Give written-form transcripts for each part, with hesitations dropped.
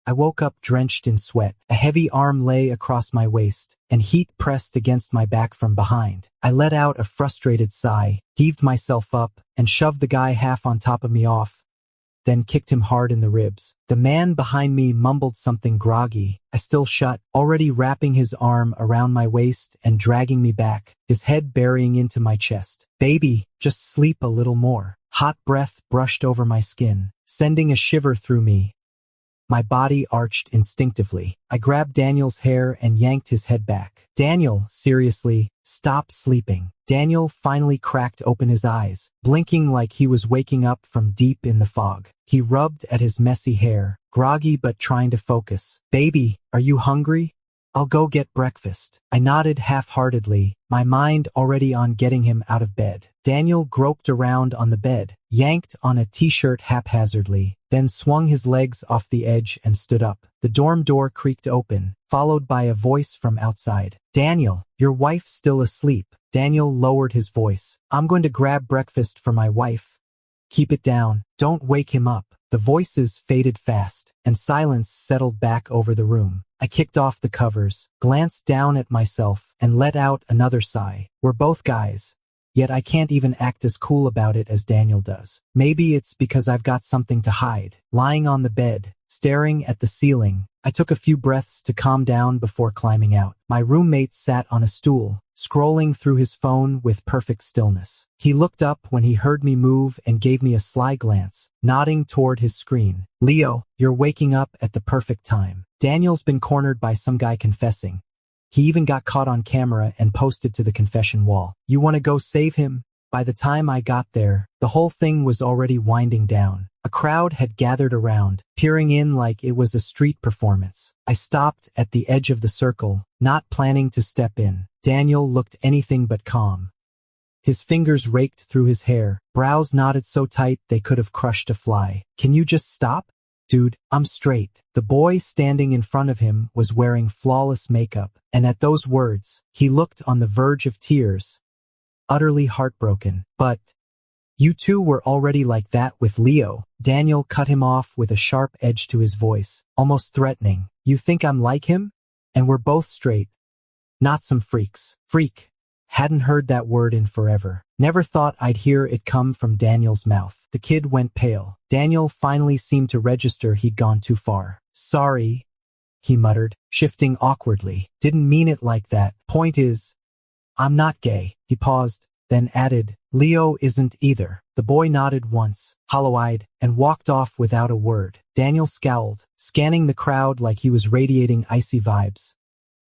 I woke up drenched in sweat. A heavy arm lay across my waist, and heat pressed against my back from behind. I let out a frustrated sigh, heaved myself up, and shoved the guy half on top of me off, then kicked him hard in the ribs. The man behind me mumbled something groggy. I still shut, already wrapping his arm around my waist and dragging me back, his head burying into my chest. Baby, just sleep a little more. Hot breath brushed over my skin, sending a shiver through me. My body arched instinctively. I grabbed Daniel's hair and yanked his head back. Daniel, seriously, stop sleeping. Daniel finally cracked open his eyes, blinking like he was waking up from deep in the fog. He rubbed at his messy hair, groggy but trying to focus. Baby, are you hungry? I'll go get breakfast. I nodded half-heartedly, my mind already on getting him out of bed. Daniel groped around on the bed, yanked on a t-shirt haphazardly, then swung his legs off the edge and stood up. The dorm door creaked open, followed by a voice from outside. Daniel, your wife's still asleep. Daniel lowered his voice. I'm going to grab breakfast for my wife. Keep it down. Don't wake him up. The voices faded fast, and silence settled back over the room. I kicked off the covers, glanced down at myself, and let out another sigh. We're both guys, yet I can't even act as cool about it as Daniel does. Maybe it's because I've got something to hide. Lying on the bed, staring at the ceiling, I took a few breaths to calm down before climbing out. My roommate sat on a stool, scrolling through his phone with perfect stillness. He looked up when he heard me move and gave me a sly glance, nodding toward his screen. Leo, you're waking up at the perfect time. Daniel's been cornered by some guy confessing. He even got caught on camera and posted to the confession wall. You want to go save him? By the time I got there, the whole thing was already winding down. A crowd had gathered around, peering in like it was a street performance. I stopped at the edge of the circle, not planning to step in. Daniel looked anything but calm. His fingers raked through his hair, brows knotted so tight they could have crushed a fly. Can you just stop? Dude, I'm straight. The boy standing in front of him was wearing flawless makeup, and at those words, he looked on the verge of tears, utterly heartbroken. But you two were already like that with Leo. Daniel cut him off with a sharp edge to his voice, almost threatening. You think I'm like him? And we're both straight. Not some freaks. Freak. Hadn't heard that word in forever. Never thought I'd hear it come from Daniel's mouth. The kid went pale. Daniel finally seemed to register he'd gone too far. Sorry, he muttered, shifting awkwardly. Didn't mean it like that. Point is, I'm not gay. He paused, then added, Leo isn't either. The boy nodded once, hollow-eyed, and walked off without a word. Daniel scowled, scanning the crowd like he was radiating icy vibes.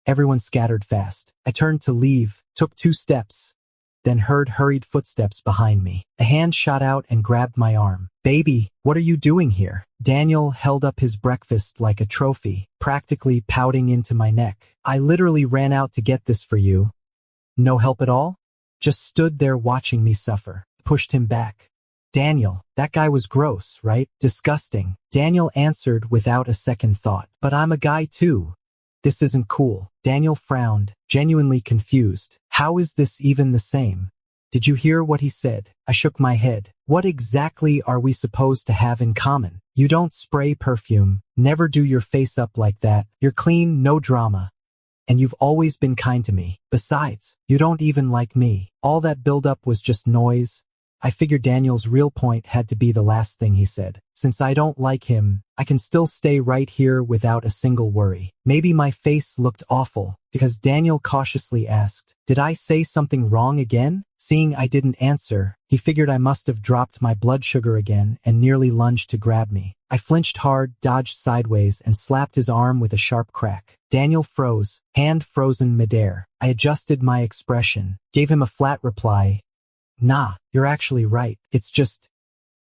Everyone scattered fast. I turned to leave, took 2 steps, then heard hurried footsteps behind me. A hand shot out and grabbed my arm. Baby, what are you doing here? Daniel held up his breakfast like a trophy, practically pouting into my neck. I literally ran out to get this for you. No help at all? Just stood there watching me suffer. Pushed him back. Daniel, that guy was gross, right? Disgusting. Daniel answered without a second thought. But I'm a guy too. This isn't cool. Daniel frowned, genuinely confused. How is this even the same? Did you hear what he said? I shook my head. What exactly are we supposed to have in common? You don't spray perfume, never do your face up like that. You're clean, no drama. And you've always been kind to me. Besides, you don't even like me. All that buildup was just noise. I figured Daniel's real point had to be the last thing he said. Since I don't like him, I can still stay right here without a single worry. Maybe my face looked awful, because Daniel cautiously asked, did I say something wrong again? Seeing I didn't answer, he figured I must have dropped my blood sugar again and nearly lunged to grab me. I flinched hard, dodged sideways, and slapped his arm with a sharp crack. Daniel froze, hand frozen midair. I adjusted my expression, gave him a flat reply. Nah, you're actually right. It's just,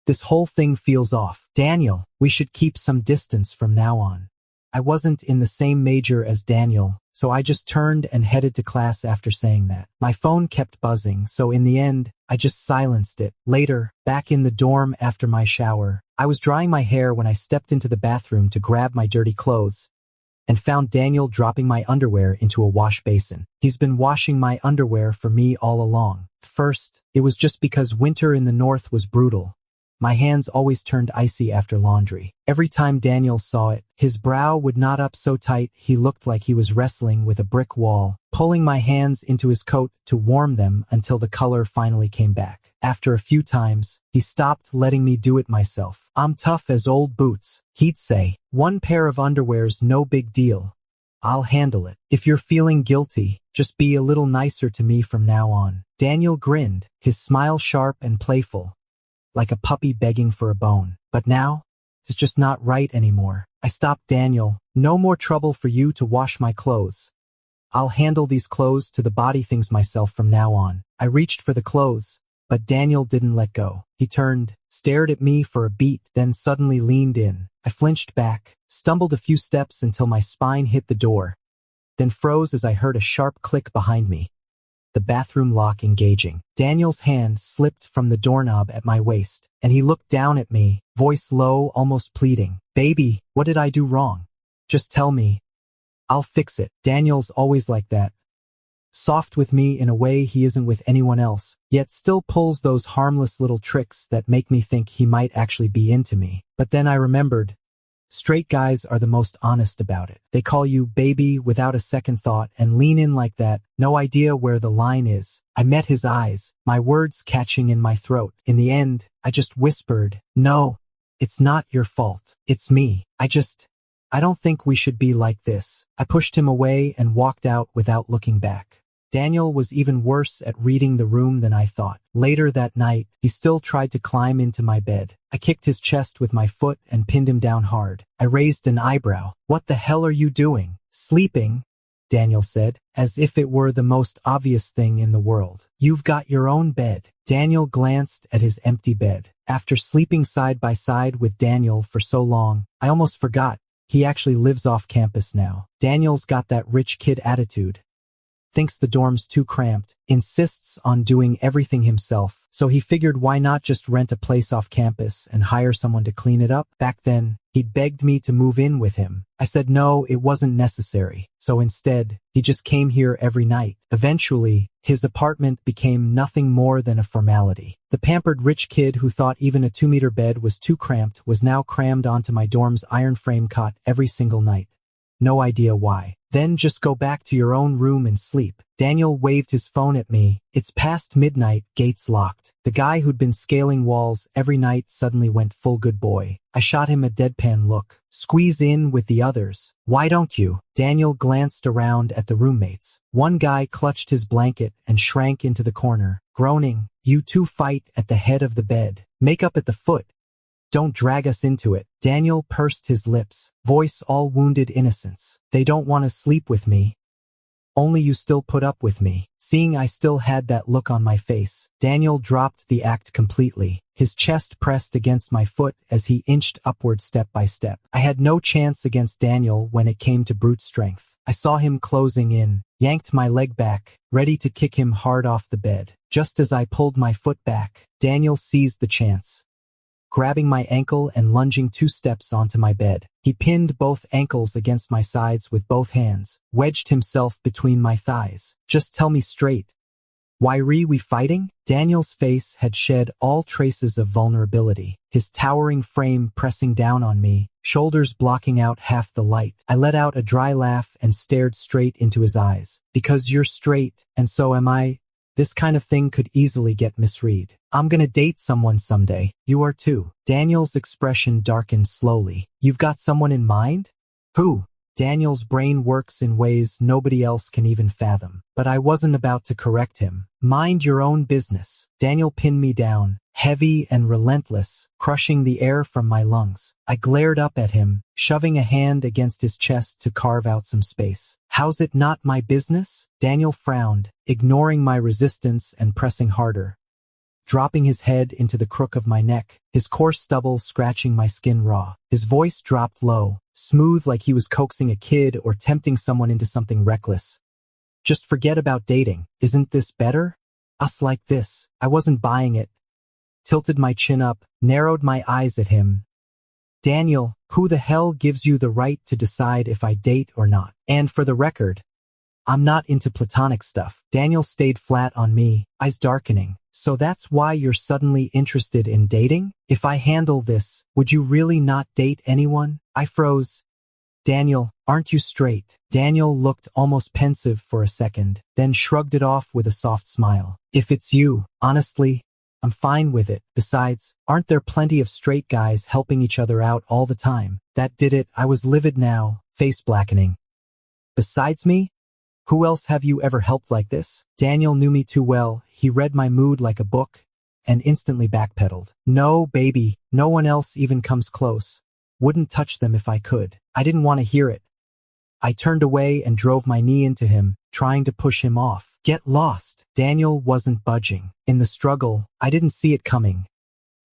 this whole thing feels off. Daniel, we should keep some distance from now on. I wasn't in the same major as Daniel, so I just turned and headed to class after saying that. My phone kept buzzing, so in the end, I just silenced it. Later, back in the dorm after my shower, I was drying my hair when I stepped into the bathroom to grab my dirty clothes, and found Daniel dropping my underwear into a wash basin. He's been washing my underwear for me all along. First, it was just because winter in the north was brutal, My hands always turned icy after laundry. Every time Daniel saw it, his brow would knot up so tight he looked like he was wrestling with a brick wall, pulling my hands into his coat to warm them until the color finally came back. After a few times, he stopped letting me do it myself. "I'm tough as old boots," he'd say. "One pair of underwear's no big deal. I'll handle it. If you're feeling guilty, just be a little nicer to me from now on." Daniel grinned, his smile sharp and playful, like a puppy begging for a bone. But now, it's just not right anymore. I stopped Daniel. "No more trouble for you to wash my clothes. I'll handle these clothes to the body things myself from now on." I reached for the clothes, but Daniel didn't let go. He turned, stared at me for a beat, then suddenly leaned in. I flinched back, stumbled a few steps until my spine hit the door, then froze as I heard a sharp click behind me. The bathroom lock engaging. Daniel's hand slipped from the doorknob at my waist, and he looked down at me, voice low, almost pleading. "Baby, what did I do wrong? Just tell me. I'll fix it." Daniel's always like that. Soft with me in a way he isn't with anyone else, yet still pulls those harmless little tricks that make me think he might actually be into me. But then I remembered, straight guys are the most honest about it. They call you baby without a second thought and lean in like that, no idea where the line is. I met his eyes, my words catching in my throat. In the end, I just whispered, "No, it's not your fault. It's me. I don't think we should be like this." I pushed him away and walked out without looking back. Daniel was even worse at reading the room than I thought. Later that night, he still tried to climb into my bed. I kicked his chest with my foot and pinned him down hard. I raised an eyebrow. "What the hell are you doing?" "Sleeping," Daniel said, as if it were the most obvious thing in the world. "You've got your own bed." Daniel glanced at his empty bed. After sleeping side by side with Daniel for so long, I almost forgot he actually lives off campus now. Daniel's got that rich kid attitude. Thinks the dorm's too cramped, insists on doing everything himself, so he figured why not just rent a place off campus and hire someone to clean it up. Back then, he'd begged me to move in with him. I said no, it wasn't necessary, so instead, he just came here every night. Eventually, his apartment became nothing more than a formality. The pampered rich kid who thought even a 2-meter bed was too cramped was now crammed onto my dorm's iron frame cot every single night. No idea why. "Then just go back to your own room and sleep." Daniel waved his phone at me. "It's past midnight, gates locked." The guy who'd been scaling walls every night suddenly went full good boy. I shot him a deadpan look. "Squeeze in with the others. Why don't you?" Daniel glanced around at the roommates. One guy clutched his blanket and shrank into the corner, groaning, "You two fight at the head of the bed. Make up at the foot. Don't drag us into it." Daniel pursed his lips, voice all wounded innocence. "They don't want to sleep with me. Only you still put up with me." Seeing I still had that look on my face, Daniel dropped the act completely. His chest pressed against my foot as he inched upward step by step. I had no chance against Daniel when it came to brute strength. I saw him closing in, yanked my leg back, ready to kick him hard off the bed. Just as I pulled my foot back, Daniel seized the chance, grabbing my ankle and lunging 2 steps onto my bed. He pinned both ankles against my sides with both hands, wedged himself between my thighs. "Just tell me straight. Why we fighting?" Daniel's face had shed all traces of vulnerability, his towering frame pressing down on me, shoulders blocking out half the light. I let out a dry laugh and stared straight into his eyes. "Because you're straight, and so am I. This kind of thing could easily get misread. I'm gonna date someone someday. You are too." Daniel's expression darkened slowly. "You've got someone in mind?" "Who?" Daniel's brain works in ways nobody else can even fathom. But I wasn't about to correct him. "Mind your own business." Daniel pinned me down, heavy and relentless, crushing the air from my lungs. I glared up at him, shoving a hand against his chest to carve out some space. "How's it not my business?" Daniel frowned, ignoring my resistance and pressing harder, dropping his head into the crook of my neck, his coarse stubble scratching my skin raw. His voice dropped low, smooth like he was coaxing a kid or tempting someone into something reckless. "Just forget about dating. Isn't this better? Us like this." I wasn't buying it. Tilted my chin up, narrowed my eyes at him. "Daniel, who the hell gives you the right to decide if I date or not? And for the record, I'm not into platonic stuff. Daniel stayed flat on me, eyes darkening. So that's why you're suddenly interested in dating? If I handle this, would you really not date anyone? I froze. Daniel, aren't you straight? Daniel looked almost pensive for a second, then shrugged it off with a soft smile. If it's you, honestly, I'm fine with it. Besides, aren't there plenty of straight guys helping each other out all the time? That did it. I was livid now, face blackening. Besides me? Who else have you ever helped like this? Daniel knew me too well. He read my mood like a book and instantly backpedaled. No, baby, no one else even comes close. Wouldn't touch them if I could. I didn't want to hear it. I turned away and drove my knee into him, trying to push him off. Get lost. Daniel wasn't budging. In the struggle, I didn't see it coming.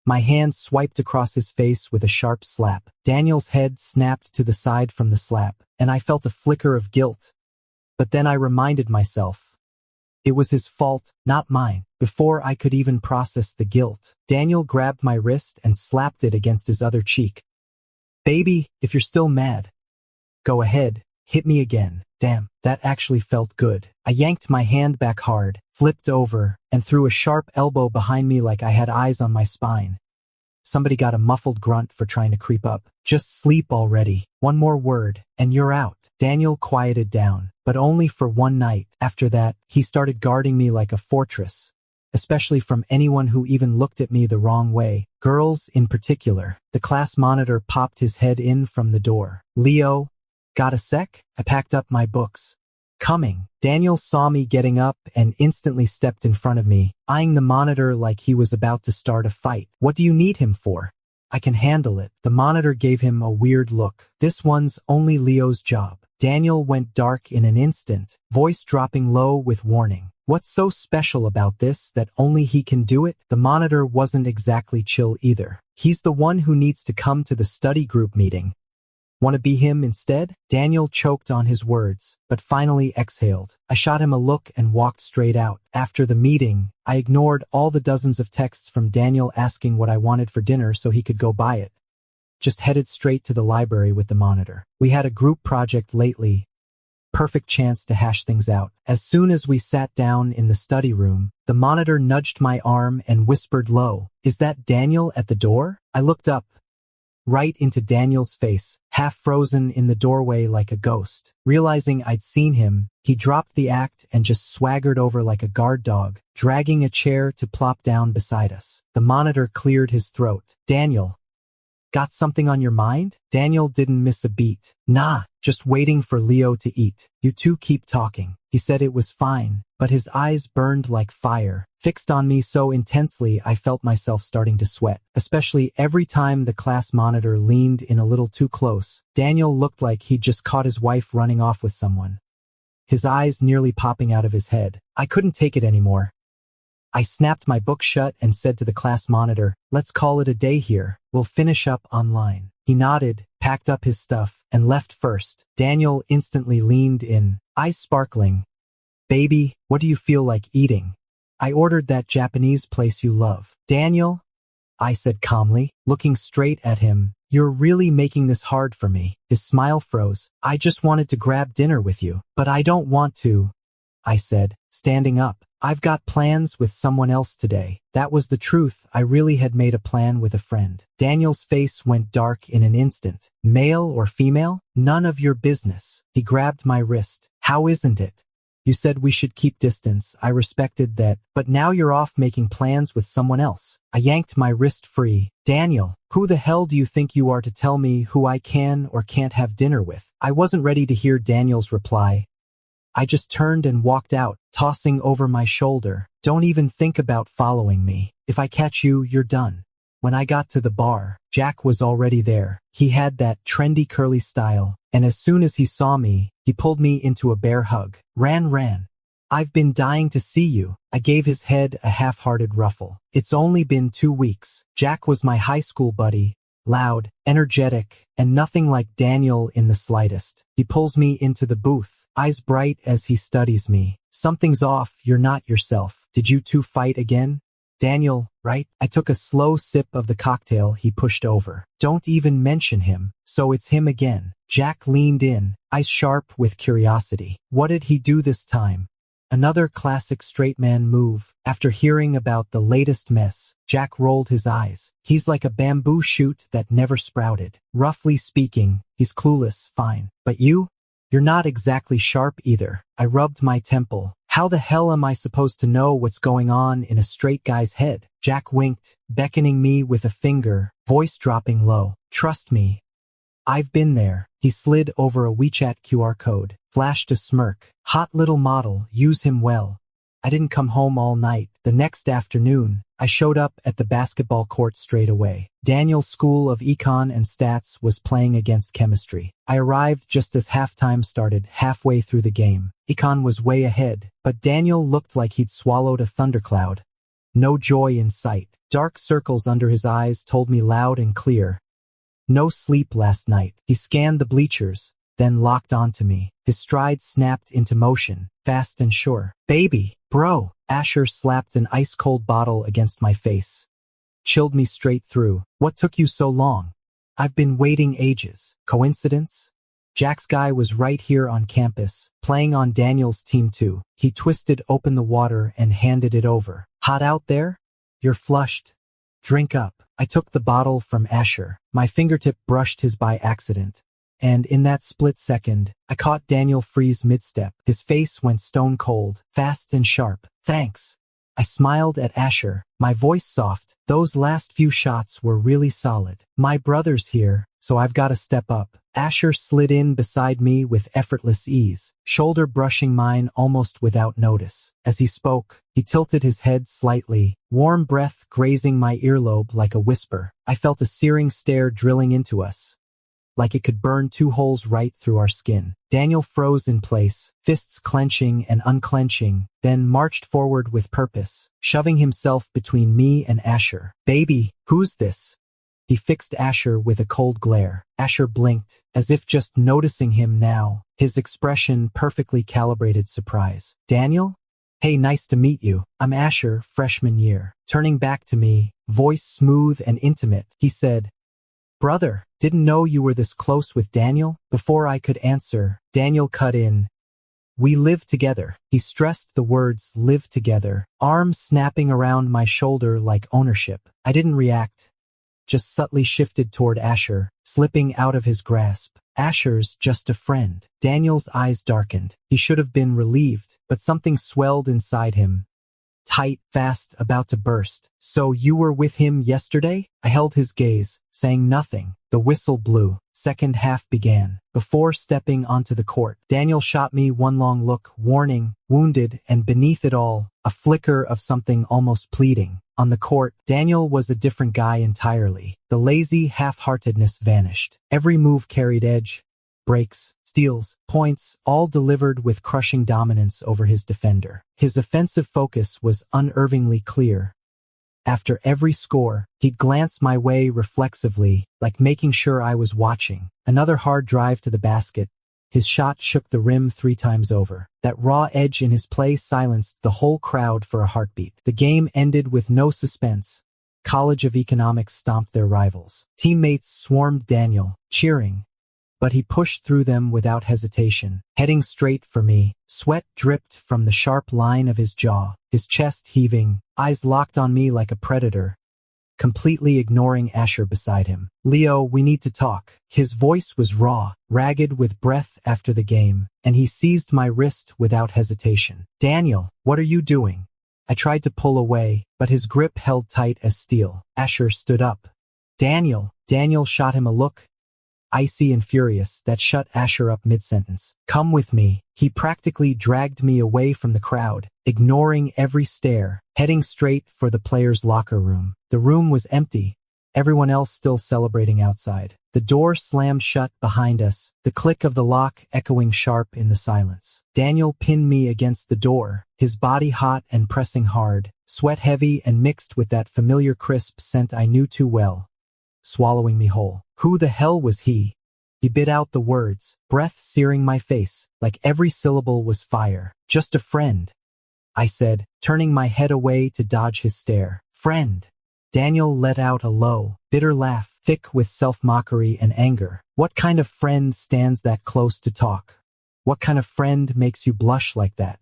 My hand swiped across his face with a sharp slap. Daniel's head snapped to the side from the slap, and I felt a flicker of guilt. But then I reminded myself. It was his fault, not mine. Before I could even process the guilt, Daniel grabbed my wrist and slapped it against his other cheek. Baby, if you're still mad, go ahead, hit me again. Damn, that actually felt good. I yanked my hand back hard, flipped over, and threw a sharp elbow behind me like I had eyes on my spine. Somebody got a muffled grunt for trying to creep up. Just sleep already. One more word, and you're out. Daniel quieted down, but only for one night. After that, he started guarding me like a fortress, especially from anyone who even looked at me the wrong way. Girls in particular. The class monitor popped his head in from the door. Leo, got a sec? I packed up my books. Coming. Daniel saw me getting up and instantly stepped in front of me, eyeing the monitor like he was about to start a fight. What do you need him for? I can handle it. The monitor gave him a weird look. This one's only Leo's job. Daniel went dark in an instant, voice dropping low with warning. What's so special about this that only he can do it? The monitor wasn't exactly chill either. He's the one who needs to come to the study group meeting. Want to be him instead? Daniel choked on his words, but finally exhaled. I shot him a look and walked straight out. After the meeting, I ignored all the dozens of texts from Daniel asking what I wanted for dinner so he could go buy it. Just headed straight to the library with the monitor. We had a group project lately. Perfect chance to hash things out. As soon as we sat down in the study room, the monitor nudged my arm and whispered low, "Is that Daniel at the door?" I looked up. Right into Daniel's face, half frozen in the doorway like a ghost. Realizing I'd seen him, he dropped the act and just swaggered over like a guard dog, dragging a chair to plop down beside us. The monitor cleared his throat. Daniel, got something on your mind? Daniel didn't miss a beat. Nah, just waiting for Leo to eat. You two keep talking. He said it was fine, but his eyes burned like fire, fixed on me so intensely I felt myself starting to sweat, especially every time the class monitor leaned in a little too close. Daniel looked like he'd just caught his wife running off with someone, his eyes nearly popping out of his head. I couldn't take it anymore. I snapped my book shut and said to the class monitor, "Let's call it a day here. We'll finish up online." He nodded, packed up his stuff, and left first. Daniel instantly leaned in, eyes sparkling. Baby, what do you feel like eating? I ordered that Japanese place you love. Daniel, I said calmly, looking straight at him, you're really making this hard for me. His smile froze. I just wanted to grab dinner with you, but I don't want to, I said, standing up. I've got plans with someone else today. That was the truth. I really had made a plan with a friend. Daniel's face went dark in an instant. Male or female? None of your business. He grabbed my wrist. How isn't it? You said we should keep distance. I respected that, but now you're off making plans with someone else. I yanked my wrist free. Daniel, who the hell do you think you are to tell me who I can or can't have dinner with? I wasn't ready to hear Daniel's reply. I just turned and walked out, tossing over my shoulder. Don't even think about following me. If I catch you, you're done. When I got to the bar, Jack was already there. He had that trendy curly style, and as soon as he saw me, he pulled me into a bear hug. Ran. I've been dying to see you. I gave his head a half-hearted ruffle. It's only been 2 weeks. Jack was my high school buddy. Loud, energetic, and nothing like Daniel in the slightest. He pulls me into the booth, eyes bright as he studies me. Something's off, you're not yourself. Did you two fight again? Daniel, right? I took a slow sip of the cocktail he pushed over. Don't even mention him. So it's him again. Jack leaned in, eyes sharp with curiosity. What did he do this time? Another classic straight man move. After hearing about the latest mess, Jack rolled his eyes. He's like a bamboo shoot that never sprouted. Roughly speaking, he's clueless, fine. But you? You're not exactly sharp either. I rubbed my temple. How the hell am I supposed to know what's going on in a straight guy's head? Jack winked, beckoning me with a finger, voice dropping low. Trust me. I've been there. He slid over a WeChat QR code, flashed a smirk. Hot little model, use him well. I didn't come home all night. The next afternoon, I showed up at the basketball court straight away. Daniel's school of econ and stats was playing against chemistry. I arrived just as halftime started, halfway through the game. Econ was way ahead, but Daniel looked like he'd swallowed a thundercloud. No joy in sight. Dark circles under his eyes told me loud and clear. No sleep last night. He scanned the bleachers, then locked onto me. His stride snapped into motion, fast and sure. Baby, bro. Asher slapped an ice-cold bottle against my face. Chilled me straight through. What took you so long? I've been waiting ages. Coincidence? Jack's guy was right here on campus, playing on Daniel's team too. He twisted open the water and handed it over. Hot out there? You're flushed. Drink up. I took the bottle from Asher. My fingertip brushed his by accident. And in that split second, I caught Daniel freeze mid-step. His face went stone cold, fast and sharp. Thanks. I smiled at Asher, my voice soft. Those last few shots were really solid. My brother's here, so I've got to step up. Asher slid in beside me with effortless ease, shoulder brushing mine almost without notice. As he spoke, he tilted his head slightly, warm breath grazing my earlobe like a whisper. I felt a searing stare drilling into us, like it could burn 2 holes right through our skin. Daniel froze in place, fists clenching and unclenching, then marched forward with purpose, shoving himself between me and Asher. Baby, who's this? He fixed Asher with a cold glare. Asher blinked, as if just noticing him now, his expression perfectly calibrated surprise. Daniel? Hey, nice to meet you. I'm Asher, freshman year. Turning back to me, voice smooth and intimate, he said, Brother, didn't know you were this close with Daniel. Before I could answer, Daniel cut in. We live together. He stressed the words live together, arm snapping around my shoulder like ownership. I didn't react, just subtly shifted toward Asher, slipping out of his grasp. Asher's just a friend. Daniel's eyes darkened. He should have been relieved, but something swelled inside him. Tight, fast, about to burst. So you were with him yesterday? I held his gaze, saying nothing. The whistle blew. Second half began. Before stepping onto the court, Daniel shot me one long look, warning, wounded, and beneath it all, a flicker of something almost pleading. On the court, Daniel was a different guy entirely. The lazy half-heartedness vanished. Every move carried edge, breaks, steals, points, all delivered with crushing dominance over his defender. His offensive focus was unervingly clear. After every score, he'd glance my way reflexively, like making sure I was watching. Another hard drive to the basket. His shot shook the rim 3 times over. That raw edge in his play silenced the whole crowd for a heartbeat. The game ended with no suspense. College of Economics stomped their rivals. Teammates swarmed Daniel, cheering. But he pushed through them without hesitation, heading straight for me. Sweat dripped from the sharp line of his jaw, his chest heaving, eyes locked on me like a predator, completely ignoring Asher beside him. Leo, we need to talk. His voice was raw, ragged with breath after the game, and he seized my wrist without hesitation. Daniel, what are you doing? I tried to pull away, but his grip held tight as steel. Asher stood up. Daniel shot him a look, icy and furious, that shut Asher up mid-sentence. Come with me. He practically dragged me away from the crowd, ignoring every stare, heading straight for the players' locker room. The room was empty, everyone else still celebrating outside. The door slammed shut behind us, the click of the lock echoing sharp in the silence. Daniel pinned me against the door, his body hot and pressing hard, sweat heavy and mixed with that familiar crisp scent I knew too well, swallowing me whole. Who the hell was he? He bit out the words, breath searing my face, like every syllable was fire. Just a friend, I said, turning my head away to dodge his stare. Friend. Daniel let out a low, bitter laugh, thick with self-mockery and anger. What kind of friend stands that close to talk? What kind of friend makes you blush like that?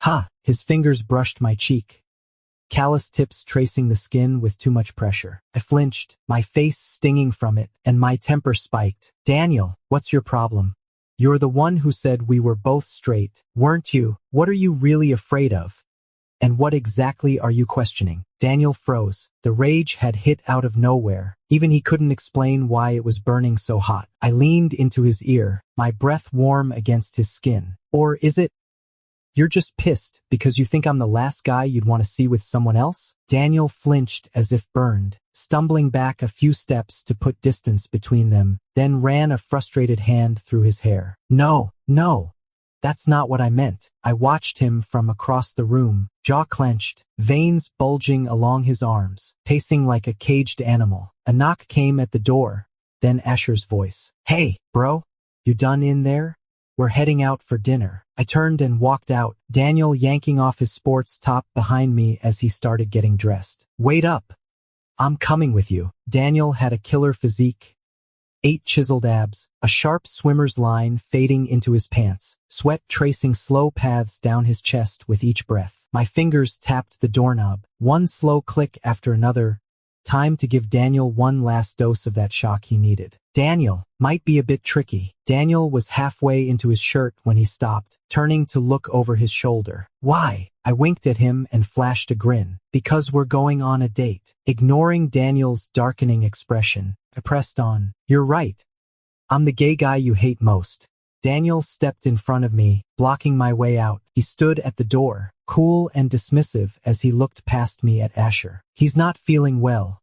Ha! His fingers brushed my cheek, callous tips tracing the skin with too much pressure. I flinched, my face stinging from it, and my temper spiked. Daniel, what's your problem? You're the one who said we were both straight, weren't you? What are you really afraid of? And what exactly are you questioning? Daniel froze. The rage had hit out of nowhere. Even he couldn't explain why it was burning so hot. I leaned into his ear, my breath warm against his skin. Or is it? You're just pissed because you think I'm the last guy you'd want to see with someone else? Daniel flinched as if burned, stumbling back a few steps to put distance between them, then ran a frustrated hand through his hair. No. That's not what I meant. I watched him from across the room, jaw clenched, veins bulging along his arms, pacing like a caged animal. A knock came at the door, then Asher's voice. Hey, bro, you done in there? We're heading out for dinner. I turned and walked out, Daniel yanking off his sports top behind me as he started getting dressed. Wait up. I'm coming with you. Daniel had a killer physique, 8 chiseled abs, a sharp swimmer's line fading into his pants, sweat tracing slow paths down his chest with each breath. My fingers tapped the doorknob, one slow click after another. Time to give Daniel one last dose of that shock he needed. Daniel might be a bit tricky. Daniel was halfway into his shirt when he stopped, turning to look over his shoulder. Why? I winked at him and flashed a grin. Because we're going on a date. Ignoring Daniel's darkening expression, I pressed on. You're right. I'm the gay guy you hate most. Daniel stepped in front of me, blocking my way out. He stood at the door, cool and dismissive as he looked past me at Asher. He's not feeling well.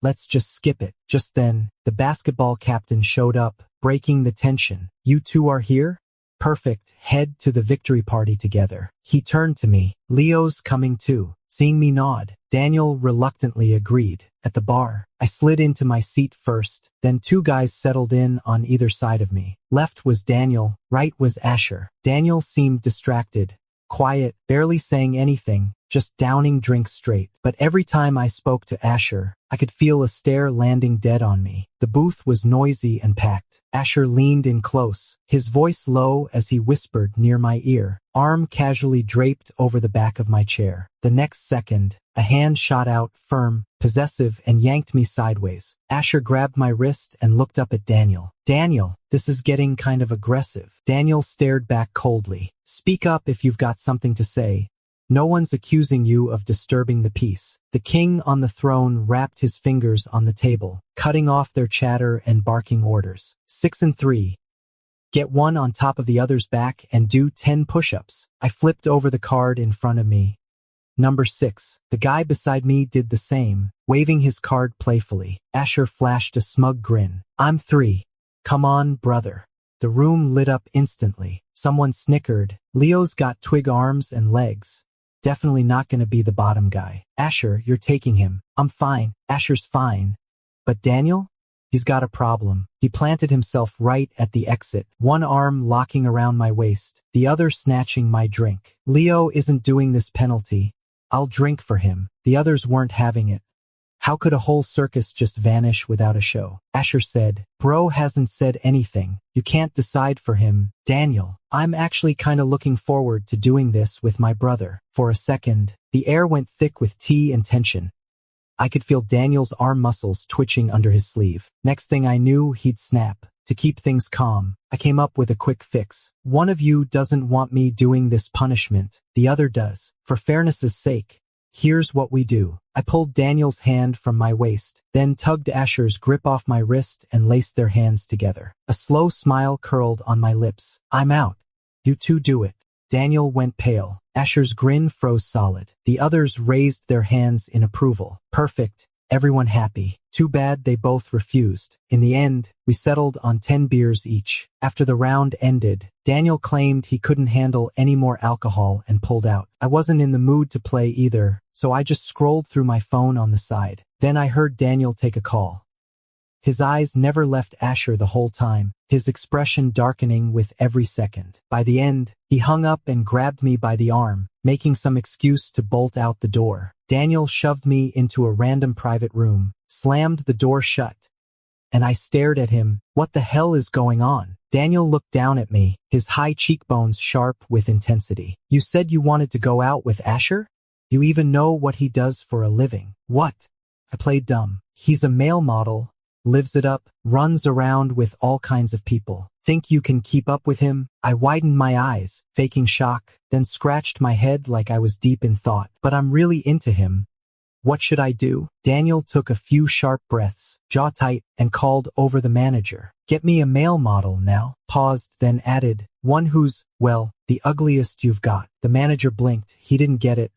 Let's just skip it. Just then, the basketball captain showed up, breaking the tension. You two are here? Perfect. Head to the victory party together. He turned to me. Leo's coming too. Seeing me nod, Daniel reluctantly agreed. At the bar, I slid into my seat first, then 2 guys settled in on either side of me. Left was Daniel, right was Asher. Daniel seemed distracted, quiet, barely saying anything, just downing drinks straight. But every time I spoke to Asher, I could feel a stare landing dead on me. The booth was noisy and packed. Asher leaned in close, his voice low as he whispered near my ear, arm casually draped over the back of my chair. The next second, a hand shot out, firm, possessive, and yanked me sideways. Asher grabbed my wrist and looked up at Daniel. Daniel, this is getting kind of aggressive. Daniel stared back coldly. Speak up if you've got something to say. No one's accusing you of disturbing the peace. The king on the throne wrapped his fingers on the table, cutting off their chatter and barking orders. 6 and 3. Get one on top of the other's back and do 10 push-ups. I flipped over the card in front of me. Number 6. The guy beside me did the same, waving his card playfully. Asher flashed a smug grin. I'm 3. Come on, brother. The room lit up instantly. Someone snickered. Leo's got twig arms and legs. Definitely not gonna be the bottom guy. Asher, you're taking him. I'm fine. Asher's fine. But Daniel? He's got a problem. He planted himself right at the exit, one arm locking around my waist, the other snatching my drink. Leo isn't doing this penalty. I'll drink for him. The others weren't having it. How could a whole circus just vanish without a show? Asher said, Bro hasn't said anything. You can't decide for him. Daniel, I'm actually kinda looking forward to doing this with my brother. For a second, the air went thick with tea and tension. I could feel Daniel's arm muscles twitching under his sleeve. Next thing I knew, he'd snap. To keep things calm, I came up with a quick fix. One of you doesn't want me doing this punishment. The other does. For fairness' sake, here's what we do. I pulled Daniel's hand from my waist, then tugged Asher's grip off my wrist and laced their hands together. A slow smile curled on my lips. I'm out. You two do it. Daniel went pale. Asher's grin froze solid. The others raised their hands in approval. Perfect. Everyone happy. Too bad they both refused. In the end, we settled on 10 beers each. After the round ended, Daniel claimed he couldn't handle any more alcohol and pulled out. I wasn't in the mood to play either, so I just scrolled through my phone on the side. Then I heard Daniel take a call. His eyes never left Asher the whole time, his expression darkening with every second. By the end, he hung up and grabbed me by the arm, making some excuse to bolt out the door. Daniel shoved me into a random private room, slammed the door shut, and I stared at him. What the hell is going on? Daniel looked down at me, his high cheekbones sharp with intensity. You said you wanted to go out with Asher? You even know what he does for a living. What? I played dumb. He's a male model, lives it up, runs around with all kinds of people. Think you can keep up with him? I widened my eyes, faking shock, then scratched my head like I was deep in thought. But I'm really into him. What should I do? Daniel took a few sharp breaths, jaw tight, and called over the manager. Get me a male model now. Paused, then added, one who's, well, the ugliest you've got. The manager blinked. He didn't get it,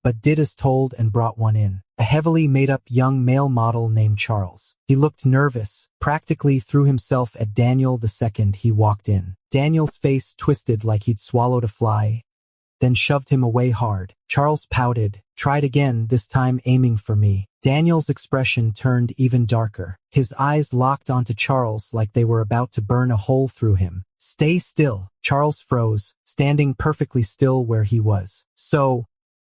but did as told and brought one in. A heavily made-up young male model named Charles. He looked nervous, practically threw himself at Daniel the second he walked in. Daniel's face twisted like he'd swallowed a fly, then shoved him away hard. Charles pouted, tried again, this time aiming for me. Daniel's expression turned even darker. His eyes locked onto Charles like they were about to burn a hole through him. Stay still. Charles froze, standing perfectly still where he was. So,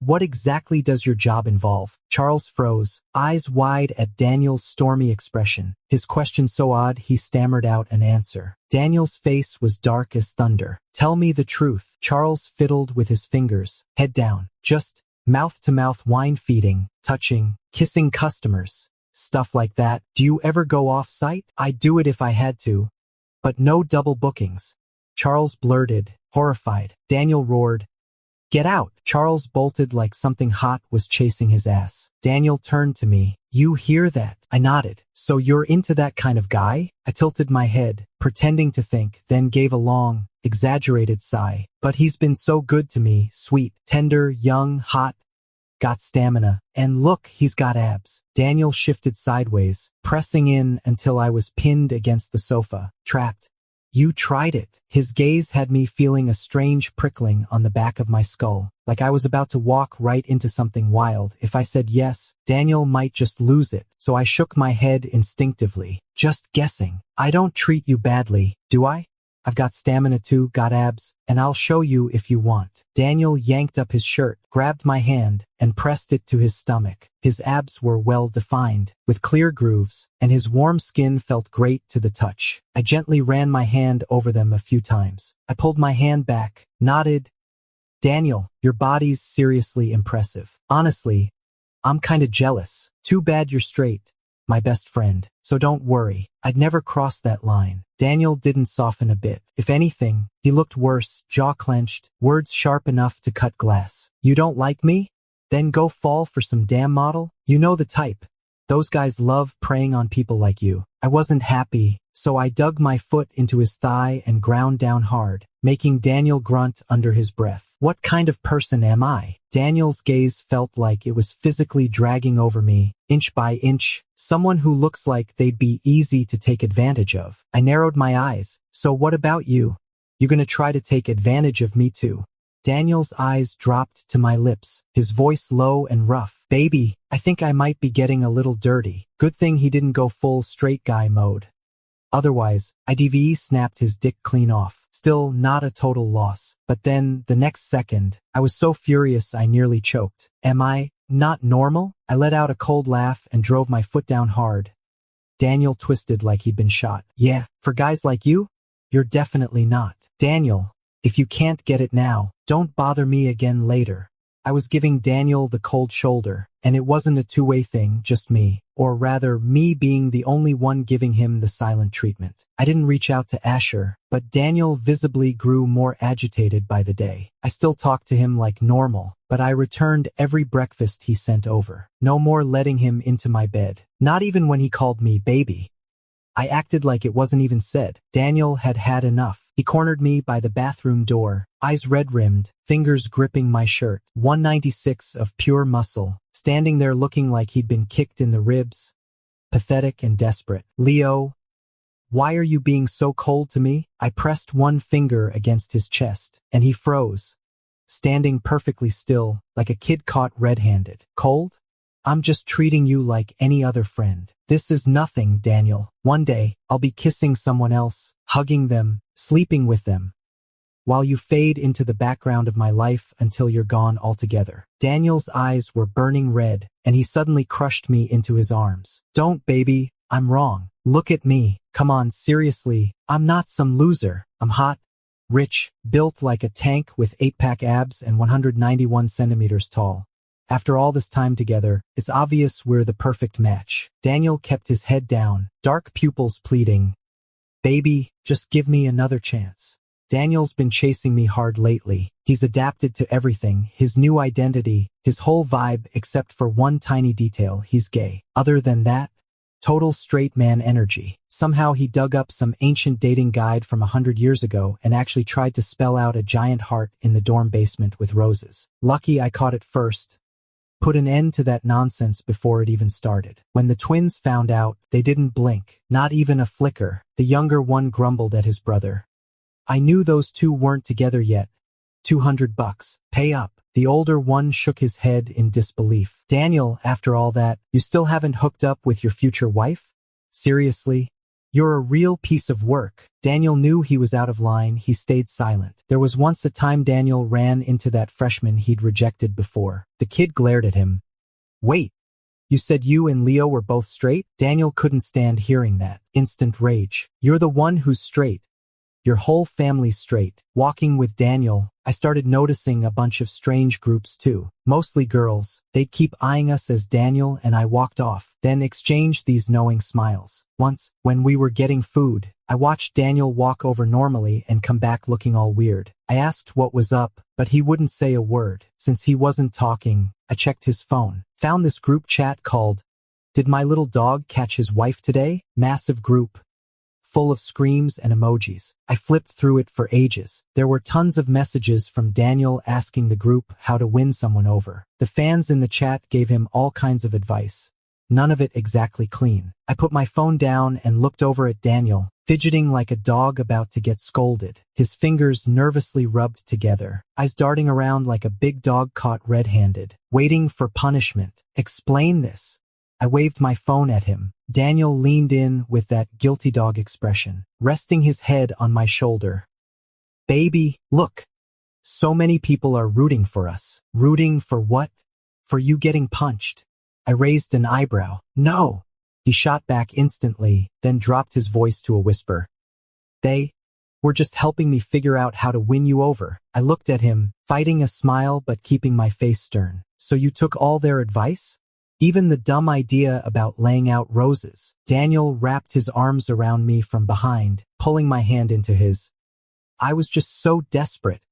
what exactly does your job involve? Charles froze, eyes wide at Daniel's stormy expression. His question so odd he stammered out an answer. Daniel's face was dark as thunder. Tell me the truth. Charles fiddled with his fingers, head down. Just mouth-to-mouth wine feeding, touching, kissing customers, stuff like that. Do you ever go off-site? I'd do it if I had to, but no double bookings. Charles blurted, horrified. Daniel roared, get out! Charles bolted like something hot was chasing his ass. Daniel turned to me. You hear that? I nodded. So you're into that kind of guy? I tilted my head, pretending to think, then gave a long, exaggerated sigh. But he's been so good to me, sweet, tender, young, hot, got stamina. And look, he's got abs. Daniel shifted sideways, pressing in until I was pinned against the sofa, trapped. You tried it. His gaze had me feeling a strange prickling on the back of my skull, like I was about to walk right into something wild. If I said yes, Daniel might just lose it, so I shook my head instinctively. Just guessing. I don't treat you badly, do I? I've got stamina too, got abs, and I'll show you if you want. Daniel yanked up his shirt, grabbed my hand, and pressed it to his stomach. His abs were well defined, with clear grooves, and his warm skin felt great to the touch. I gently ran my hand over them a few times. I pulled my hand back, nodded. Daniel, your body's seriously impressive. Honestly, I'm kinda jealous. Too bad you're straight, my best friend. So don't worry, I'd never cross that line. Daniel didn't soften a bit. If anything, he looked worse, jaw clenched, words sharp enough to cut glass. You don't like me? Then go fall for some damn model? You know the type. Those guys love preying on people like you. I wasn't happy, so I dug my foot into his thigh and ground down hard, making Daniel grunt under his breath. What kind of person am I? Daniel's gaze felt like it was physically dragging over me, inch by inch, someone who looks like they'd be easy to take advantage of. I narrowed my eyes. So what about you? You gonna try to take advantage of me too? Daniel's eyes dropped to my lips, his voice low and rough. Baby, I think I might be getting a little dirty. Good thing he didn't go full straight guy mode. Otherwise, IDV snapped his dick clean off. Still not a total loss. But then, the next second, I was so furious I nearly choked. Am I not normal? I let out a cold laugh and drove my foot down hard. Daniel twisted like he'd been shot. Yeah, for guys like you? You're definitely not. Daniel, if you can't get it now, don't bother me again later. I was giving Daniel the cold shoulder, and it wasn't a two-way thing, just me, or rather me being the only one giving him the silent treatment. I didn't reach out to Asher, but Daniel visibly grew more agitated by the day. I still talked to him like normal, but I returned every breakfast he sent over. No more letting him into my bed, not even when he called me baby. I acted like it wasn't even said. Daniel had had enough. He cornered me by the bathroom door, eyes red-rimmed, fingers gripping my shirt, 196 of pure muscle, standing there looking like he'd been kicked in the ribs. Pathetic and desperate. Leo, why are you being so cold to me? I pressed one finger against his chest, and he froze, standing perfectly still, like a kid caught red-handed. Cold? I'm just treating you like any other friend. This is nothing, Daniel. One day, I'll be kissing someone else, hugging them, sleeping with them. while you fade into the background of my life until you're gone altogether. Daniel's eyes were burning red, and he suddenly crushed me into his arms. Don't, baby, I'm wrong. Look at me. Come on, seriously. I'm not some loser. I'm hot, rich, built like a tank with 8-pack abs and 191 centimeters tall. After all this time together, it's obvious we're the perfect match. Daniel kept his head down, dark pupils pleading, "Baby, just give me another chance." Daniel's been chasing me hard lately. He's adapted to everything, his new identity, his whole vibe, except for one tiny detail: he's gay. Other than that, total straight man energy. Somehow he dug up some ancient dating guide from 100 years ago and actually tried to spell out a giant heart in the dorm basement with roses. Lucky I caught it first. Put an end to that nonsense before it even started. When the twins found out, they didn't blink, not even a flicker. The younger one grumbled at his brother. "I knew those two weren't together yet. $200. Pay up." The older one shook his head in disbelief. "Daniel, after all that, you still haven't hooked up with your future wife? Seriously? You're a real piece of work." Daniel knew he was out of line. He stayed silent. There was once a time Daniel ran into that freshman he'd rejected before. The kid glared at him. "Wait, you said you and Leo were both straight?" Daniel couldn't stand hearing that. Instant rage. "You're the one who's straight. Your whole family's straight." Walking with Daniel, I started noticing a bunch of strange groups too. Mostly girls. They'd keep eyeing us as Daniel and I walked off, then exchanged these knowing smiles. Once, when we were getting food, I watched Daniel walk over normally and come back looking all weird. I asked what was up, but he wouldn't say a word. Since he wasn't talking, I checked his phone. Found this group chat called, "Did my little dog catch his wife today?" Massive group, full of screams and emojis. I flipped through it for ages. There were tons of messages from Daniel asking the group how to win someone over. The fans in the chat gave him all kinds of advice. None of it exactly clean. I put my phone down and looked over at Daniel, fidgeting like a dog about to get scolded. His fingers nervously rubbed together, eyes darting around like a big dog caught red-handed, waiting for punishment. "Explain this." I waved my phone at him. Daniel leaned in with that guilty dog expression, resting his head on my shoulder. "Baby, look. So many people are rooting for us." "Rooting for what?" "For you getting punched." I raised an eyebrow. "No." He shot back instantly, then dropped his voice to a whisper. "They were just helping me figure out how to win you over." I looked at him, fighting a smile but keeping my face stern. "So you took all their advice? Even the dumb idea about laying out roses?" Daniel wrapped his arms around me from behind, pulling my hand into his. "I was just so desperate.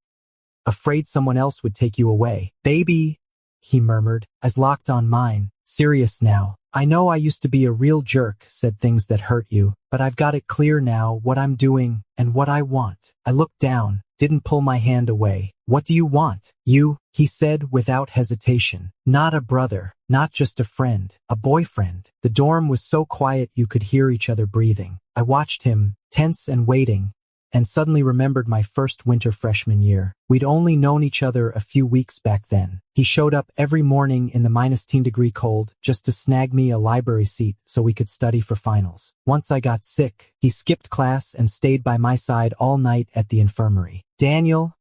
Afraid someone else would take you away." "Baby," he murmured, eyes locked on mine. "Serious now. I know I used to be a real jerk, said things that hurt you, but I've got it clear now what I'm doing and what I want." I looked down, didn't pull my hand away. "What do you want?" "You," he said without hesitation. "Not a brother, not just a friend, a boyfriend." The dorm was so quiet you could hear each other breathing. I watched him, tense and waiting, and suddenly remembered my first winter freshman year. We'd only known each other a few weeks back then. He showed up every morning in the -10-degree cold just to snag me a library seat so we could study for finals. Once I got sick, he skipped class and stayed by my side all night at the infirmary. "Daniel,"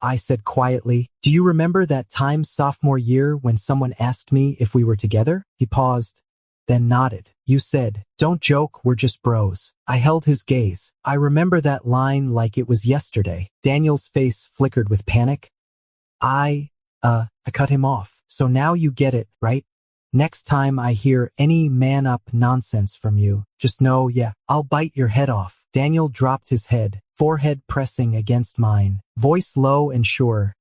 I said quietly, "do you remember that time sophomore year when someone asked me if we were together?" He paused, then nodded. "You said, 'Don't joke, we're just bros.'" I held his gaze. I remember that line like it was yesterday. Daniel's face flickered with panic. I cut him off. "So now you get it, right? Next time I hear any man-up nonsense from you, just know, yeah, I'll bite your head off." Daniel dropped his head, forehead pressing against mine, voice low and sure.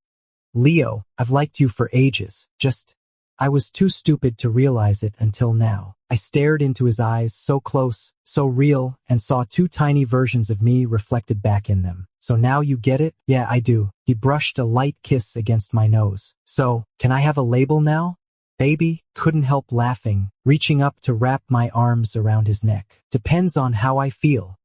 "Leo, I've liked you for ages, just..." I was too stupid to realize it until now. I stared into his eyes, so close, so real, and saw two tiny versions of me reflected back in them. "So now you get it?" "Yeah, I do." He brushed a light kiss against my nose. "So, can I have a label now?" "Baby," couldn't help laughing, reaching up to wrap my arms around his neck. "Depends on how I feel."